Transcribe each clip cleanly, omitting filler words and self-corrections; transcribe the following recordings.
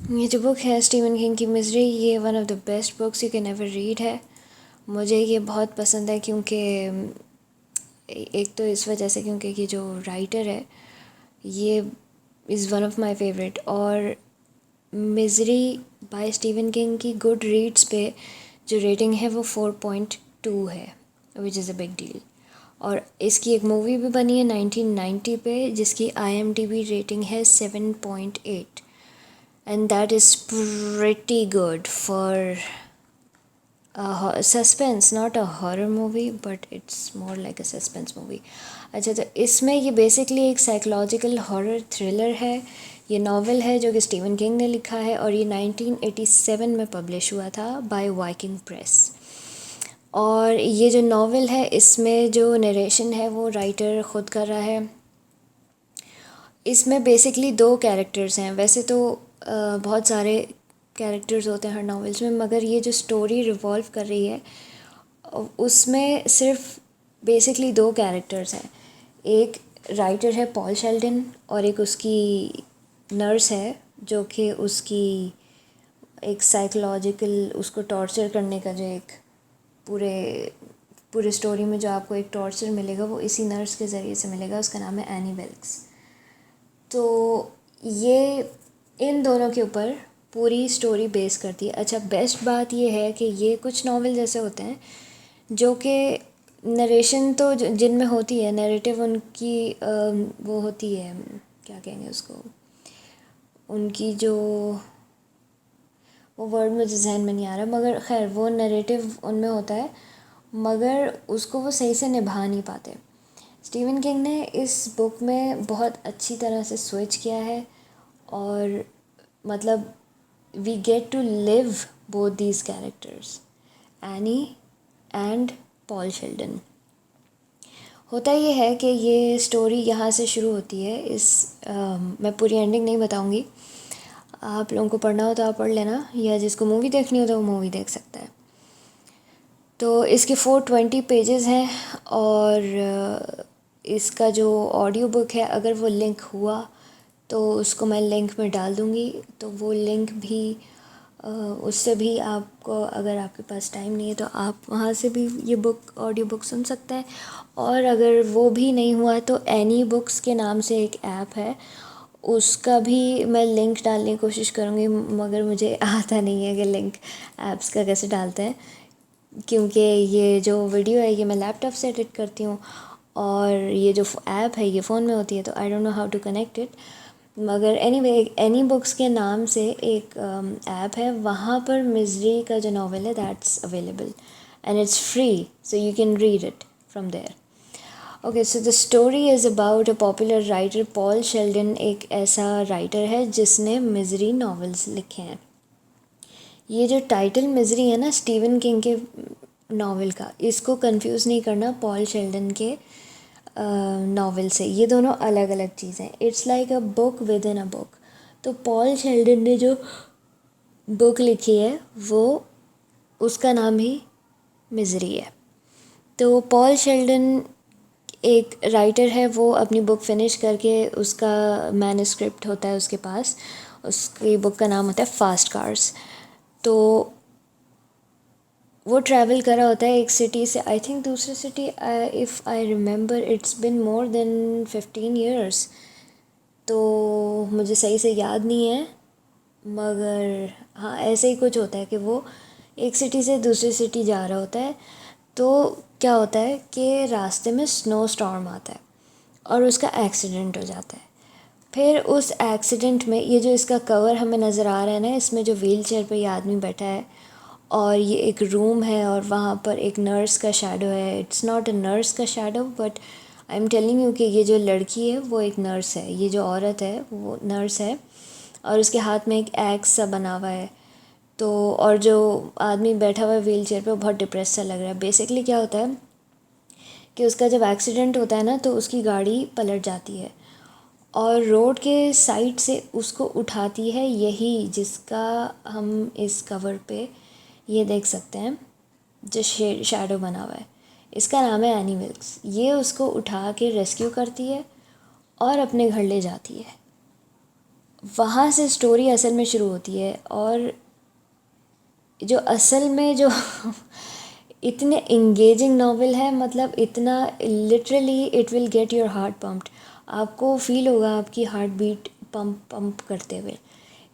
ये जो बुक है स्टीवन किंग की मिज़री, ये one of the best books you can ever read है। मुझे ये बहुत पसंद है क्योंकि एक तो इस वजह से क्योंकि ये जो राइटर है ये is one of my favourite. और मिज़री बाय स्टीवन किंग की गुड रीड्स पे जो रेटिंग है वो 4.2 है, which is a big deal. और इसकी एक मूवी भी बनी है 1990 पे जिसकी IMDb रेटिंग है 7.8, and that is pretty good for a suspense, not a horror movie but it's more like a suspense movie। अच्छा, तो इसमें ये बेसिकली एक साइकोलॉजिकल हॉरर थ्रिलर है। ये नावल है जो कि स्टीवन किंग ने लिखा है और ये 1987 में पब्लिश हुआ था बाय वाइकिंग प्रेस। और ये जो नावल है इसमें जो नरेशन है वो राइटर ख़ुद कर रहा है। इसमें बेसिकली दो कैरेक्टर्स हैं, वैसे तो बहुत सारे कैरेक्टर्स होते हैं हर नॉवेल्स में, मगर ये जो स्टोरी रिवॉल्व कर रही है उसमें सिर्फ बेसिकली दो कैरेक्टर्स हैं। एक राइटर है पॉल शेल्डन और एक उसकी नर्स है जो कि उसकी एक साइकोलॉजिकल उसको टॉर्चर करने का जो एक पूरे पूरे स्टोरी में जो आपको एक टॉर्चर मिलेगा वो इसी नर्स के ज़रिए से मिलेगा। उसका नाम है एनी वेल्क्स। तो ये इन दोनों के ऊपर पूरी स्टोरी बेस करती है। अच्छा, बेस्ट बात ये है कि ये कुछ नावल जैसे होते हैं जो कि नरेशन तो जिनमें होती है, नैरेटिव उनकी वो होती है, क्या कहेंगे उसको, उनकी जो वो वर्ड मुझे जहन में नहीं आ रहा, मगर खैर वो नैरेटिव उनमें होता है मगर उसको वो सही से निभा नहीं पाते। स्टीवन किंग ने इस बुक में बहुत अच्छी तरह से स्विच किया है और मतलब we get to live both these characters, Annie and Paul Sheldon. होता ये है कि ये स्टोरी यहाँ से शुरू होती है। मैं पूरी एंडिंग नहीं बताऊँगी, आप लोगों को पढ़ना हो तो आप पढ़ लेना, या जिसको मूवी देखनी हो तो वो मूवी देख सकता है। तो इसके 420 पेजेस हैं और इसका जो ऑडियो बुक है अगर वो लिंक हुआ तो उसको मैं लिंक में डाल दूँगी, तो वो लिंक भी उससे भी आपको, अगर आपके पास टाइम नहीं है तो आप वहाँ से भी ये बुक ऑडियो बुक सुन सकते हैं। और अगर वो भी नहीं हुआ तो एनी बुक्स के नाम से एक ऐप है, उसका भी मैं लिंक डालने की कोशिश करूँगी, मगर मुझे आता नहीं है कि लिंक ऐप्स का कैसे डालते हैं, क्योंकि ये जो वीडियो है ये मैं लैपटॉप से एडिट करती हूँ और ये जो ऐप है ये फ़ोन में होती है, तो I don't know how to connect it. मगर एनीवे एनी बुक्स के नाम से एक ऐप है, वहाँ पर मिज़री का जो नावल है that's available and it's free, so you can read it from there. Okay, so the story is about a popular writer Paul Sheldon. एक ऐसा राइटर है जिसने मिज़री नावल्स लिखे हैं। ये जो टाइटल मिज़री है ना स्टीवन किंग के नावल का, इसको कंफ्यूज नहीं करना पॉल शेल्डन के नावल से। ये दोनों अलग अलग चीज़ें हैं। It's like a book with in a book. तो पॉल शेल्डन ने जो बुक लिखी है वो उसका नाम ही मिज़री है। तो पॉल शेल्डन एक राइटर है, वो अपनी बुक फिनिश करके उसका मैन्युस्क्रिप्ट होता है उसके पास, उसकी बुक का नाम होता है फास्ट कार्स। तो वो ट्रैवल करा होता है एक सिटी से आई थिंक दूसरी city, if I remember it's been more than 15 years, तो मुझे सही से याद नहीं है, मगर हाँ ऐसे ही कुछ होता है कि वो एक सिटी से दूसरी सिटी जा रहा होता है। तो क्या होता है कि रास्ते में स्नो स्टॉर्म आता है और उसका एक्सीडेंट हो जाता है। फिर उस एक्सीडेंट में ये जो इसका कवर हमें नज़र आ रहा है ना, इसमें जो व्हील चेयर पर ये आदमी बैठा है और ये एक रूम है और वहाँ पर एक नर्स का शैडो है। इट्स नॉट अ नर्स का shadow but I am telling you कि ये जो लड़की है वो एक नर्स है, ये जो औरत है वो नर्स है और उसके हाथ में एक एक्स सा बना हुआ है। तो और जो आदमी बैठा हुआ है व्हील चेयर पर, बहुत डिप्रेस सा लग रहा है। बेसिकली क्या होता है कि उसका जब एक्सीडेंट होता है ना तो उसकी गाड़ी पलट जाती है और रोड के साइड से उसको उठाती है यही जिसका हम इस कवर पे ये देख सकते हैं, जो शैडो बना हुआ है। इसका नाम है एनी विल्क्स। ये उसको उठा के रेस्क्यू करती है और अपने घर ले जाती है। वहाँ से स्टोरी असल में शुरू होती है। और जो असल में जो इतने इंगेजिंग नावल है, मतलब इतना literally it will get your heart pumped. आपको फील होगा आपकी हार्ट बीट पंप पंप करते हुए।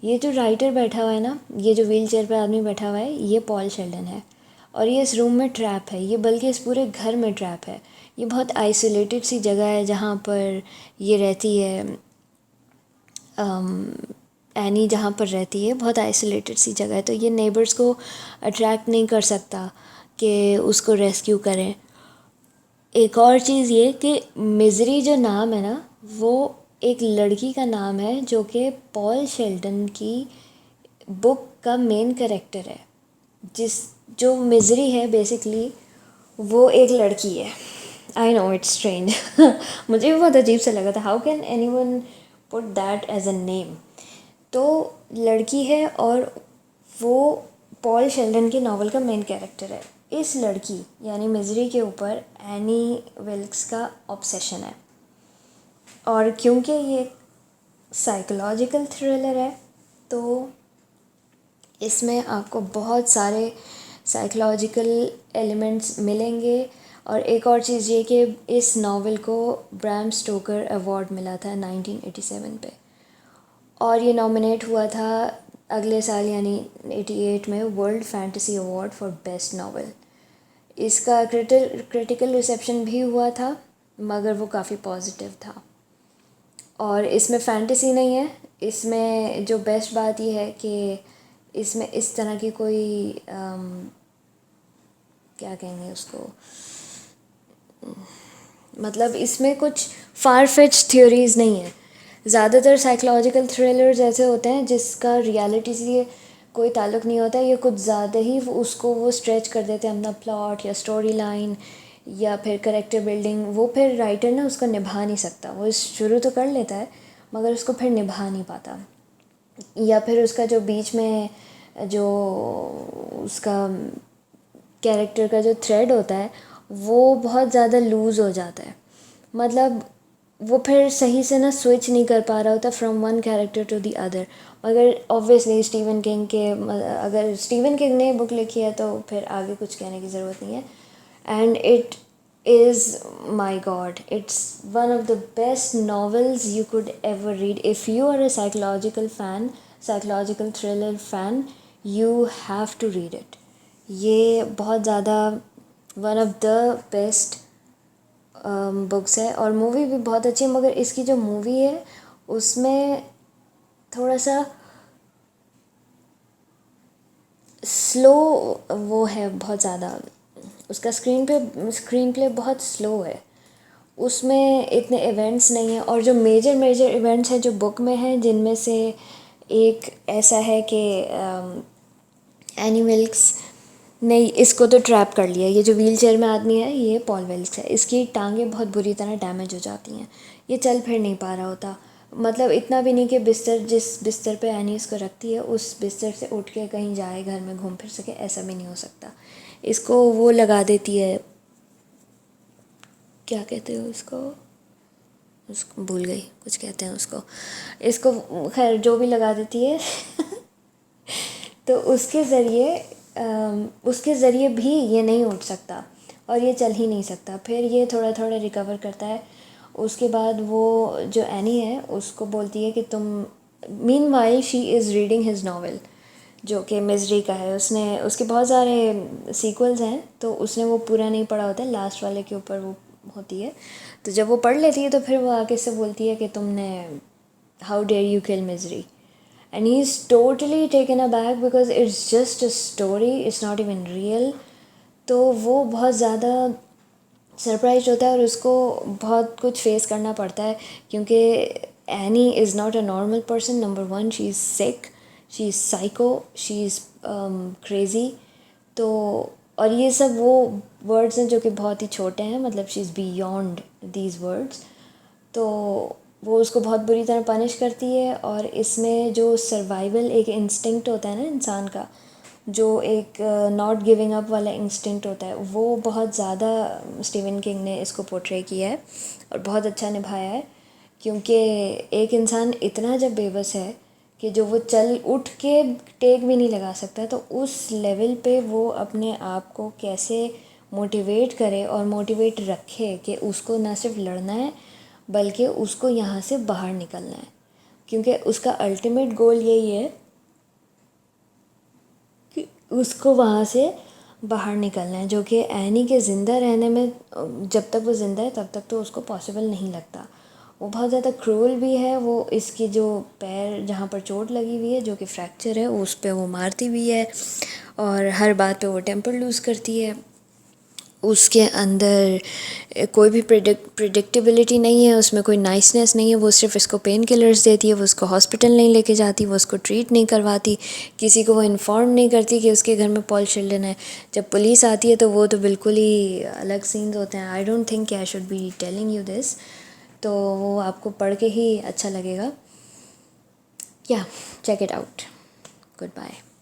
ये जो राइटर बैठा हुआ है ना, ये जो व्हील चेयर पर आदमी बैठा हुआ है, ये पॉल शेल्डन है। और ये इस रूम में ट्रैप है, ये बल्कि इस पूरे घर में ट्रैप है। ये बहुत आइसोलेटेड सी जगह है जहाँ पर ये रहती है, एनी जहाँ पर रहती है, बहुत आइसोलेटेड सी जगह है। तो ये नेबर्स को अट्रैक्ट नहीं कर सकता कि उसको रेस्क्यू करें। एक और चीज़ ये कि मिज़री जो नाम है ना, वो एक लड़की का नाम है जो कि पॉल शेल्डन की बुक का मेन कैरेक्टर है। जिस जो मिज़री है बेसिकली वो एक लड़की है। I know it's strange. मुझे भी बहुत अजीब सा लगा था, how can anyone put that as a name. तो लड़की है और वो पॉल शेल्डन के नावल का मेन कैरेक्टर है। इस लड़की यानी मिज़री के ऊपर एनी विल्क्स का ऑब्सेशन है। और क्योंकि ये साइकोलॉजिकल थ्रिलर है तो इसमें आपको बहुत सारे साइकोलॉजिकल एलिमेंट्स मिलेंगे। और एक और चीज़ ये कि इस नावल को ब्रैम स्टोकर अवार्ड मिला था 1987 पे। और ये नॉमिनेट हुआ था अगले साल यानी 88 में world fantasy award for best novel. इसका क्रिटिकल रिसेप्शन भी हुआ था, मगर वो काफ़ी पॉजिटिव था। और इसमें फैंटेसी नहीं है, इसमें जो बेस्ट बात ये है कि इसमें इस तरह की कोई क्या कहेंगे उसको, मतलब इसमें कुछ फार फेच थ्योरीज़ नहीं है। ज़्यादातर साइकोलॉजिकल थ्रिलर्स ऐसे होते हैं जिसका रियलिटी से कोई ताल्लुक़ नहीं होता है, ये कुछ ज़्यादा ही उसको वो स्ट्रेच कर देते हैं अपना प्लॉट या स्टोरी लाइन या फिर करेक्टर बिल्डिंग। वो फिर राइटर ना उसको निभा नहीं सकता, वो शुरू तो कर लेता है मगर उसको फिर निभा नहीं पाता। या फिर उसका जो बीच में जो उसका कैरेक्टर का जो थ्रेड होता है वो बहुत ज़्यादा लूज़ हो जाता है। मतलब वो फिर सही से ना स्विच नहीं कर पा रहा होता from one character to the other. मगर ऑब्वियसली स्टीवन किंग के, अगर स्टीवन किंग ने बुक लिखी है तो फिर आगे कुछ कहने की ज़रूरत नहीं है। And it is, my god, it's one of the best novels you could ever read. If you are a psychological fan, psychological thriller fan, you have to read it. ये बहुत ज़्यादा one of the best books है। और movie भी बहुत अच्छी है, मगर इसकी जो मूवी है उसमें थोड़ा सा स्लो वो है, बहुत ज़्यादा उसका स्क्रीन प्ले बहुत स्लो है। उसमें इतने इवेंट्स नहीं हैं। और जो मेजर मेजर इवेंट्स हैं जो बुक में हैं, जिनमें से एक ऐसा है कि एनी विल्क्स ने इसको तो ट्रैप कर लिया। ये जो व्हील चेयर में आदमी है ये पॉल विल्क्स है। इसकी टांगें बहुत बुरी तरह डैमेज हो जाती हैं, ये चल फिर नहीं पा रहा होता। मतलब इतना भी नहीं कि जिस बिस्तर पे एनी इसको रखती है उस बिस्तर से उठ के कहीं जाए, घर में घूम फिर सके, ऐसा भी नहीं हो सकता। इसको वो लगा देती है, क्या कहते हो उसको भूल गई, कुछ कहते हैं उसको, इसको खैर जो भी लगा देती है तो उसके ज़रिए भी ये नहीं उठ सकता और ये चल ही नहीं सकता। फिर ये थोड़ा थोड़ा रिकवर करता है। उसके बाद वो जो एनी है उसको बोलती है कि तुम, meanwhile she is reading his novel जो कि मिज़री का है। उसने उसके बहुत सारे सीक्वल्स हैं तो उसने वो पूरा नहीं पढ़ा होता है, लास्ट वाले के ऊपर वो होती है। तो जब वो पढ़ लेती है तो फिर वो आके से बोलती है कि तुमने, how dare you kill misery. And he's totally taken aback because it's just a story, it's not even real. तो वो बहुत ज़्यादा सरप्राइज होता है और उसको बहुत कुछ फेस करना पड़ता है, क्योंकि any is not a normal person. Number one, she is sick, she is psycho, she is crazy. तो और ये सब वो वर्ड्स हैं जो कि बहुत ही छोटे हैं, मतलब she is beyond these words. तो वो उसको बहुत बुरी तरह पनिश करती है। और इसमें जो सर्वाइवल एक इंस्टिंक्ट होता है ना इंसान का, जो एक नॉट गिविंग अप वाला इंस्टिंक्ट होता है, वो बहुत ज़्यादा स्टीवन किंग ने इसको पोर्ट्रे किया है और बहुत अच्छा निभाया है। क्योंकि एक इंसान इतना जब बेबस है कि जो वो चल उठ के टेक भी नहीं लगा सकता, तो उस लेवल पे वो अपने आप को कैसे मोटिवेट करे और मोटिवेट रखे कि उसको ना सिर्फ लड़ना है बल्कि उसको यहाँ से बाहर निकलना है, क्योंकि उसका अल्टीमेट गोल यही है कि उसको वहाँ से बाहर निकलना है, जो कि एनी के ज़िंदा रहने में, जब तक वो ज़िंदा है तब तक तो उसको पॉसिबल नहीं लगता। वो बहुत ज़्यादा क्रूअल भी है। वो इसकी जो पैर जहाँ पर चोट लगी हुई है जो कि फ्रैक्चर है उस पे वो मारती भी है और हर बात पे वो टेम्पर लूज़ करती है। उसके अंदर कोई भी प्रिडिक्टेबिलिटी नहीं है, उसमें कोई नाइसनेस नहीं है। वो सिर्फ इसको पेन किलर्स देती है, वो उसको हॉस्पिटल नहीं लेके जाती, वो उसको ट्रीट नहीं करवाती, किसी को वो इन्फॉर्म नहीं करती कि उसके घर में पॉल चिल्ड्रन है। जब पुलिस आती है तो वो तो बिल्कुल ही अलग सीन्स होते हैं। I don't think I should be telling you this, तो वो आपको पढ़ के ही अच्छा लगेगा। या check it out. Good bye.